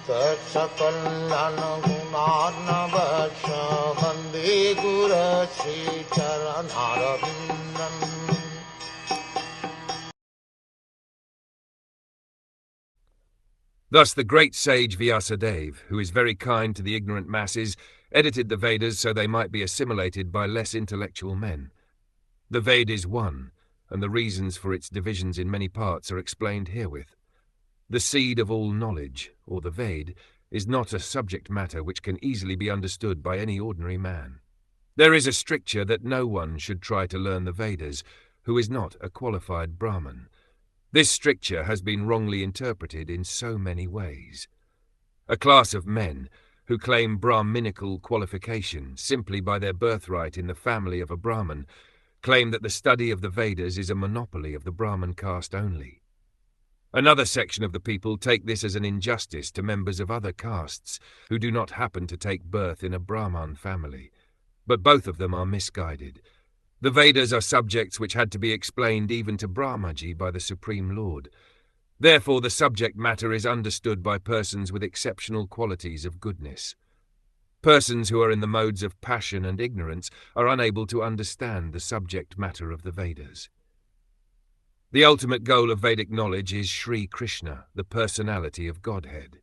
Sakal Gunar Vande Guru Sri Charanaravindan. Thus the great sage Vyasa, who is very kind to the ignorant masses, edited the Vedas so they might be assimilated by less intellectual men. The Veda is one, and the reasons for its divisions in many parts are explained herewith. The seed of all knowledge, or the Veda, is not a subject matter which can easily be understood by any ordinary man. There is a stricture that no one should try to learn the Vedas who is not a qualified Brahmin. This stricture has been wrongly interpreted in so many ways. A class of men who claim Brahminical qualification simply by their birthright in the family of a Brahmin claim that the study of the Vedas is a monopoly of the Brahmin caste only. Another section of the people take this as an injustice to members of other castes who do not happen to take birth in a Brahman family. But both of them are misguided. The Vedas are subjects which had to be explained even to Brahmaji by the Supreme Lord. Therefore the subject matter is understood by persons with exceptional qualities of goodness. Persons who are in the modes of passion and ignorance are unable to understand the subject matter of the Vedas. The ultimate goal of Vedic knowledge is Sri Krishna, the personality of Godhead.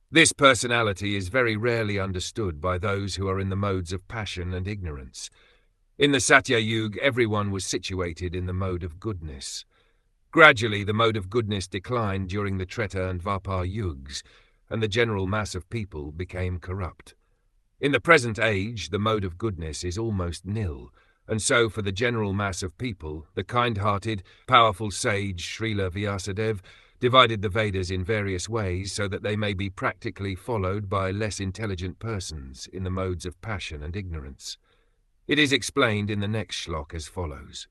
This personality is very rarely understood by those who are in the modes of passion and ignorance. In the Satya Yuga, everyone was situated in the mode of goodness. Gradually, the mode of goodness declined during the Treta and Dvapar Yugas, and the general mass of people became corrupt. In the present age, the mode of goodness is almost nil, and so for the general mass of people, the kind-hearted, powerful sage Srila Vyasa divided the Vedas in various ways so that they may be practically followed by less intelligent persons in the modes of passion and ignorance. It is explained in the next shlok as follows.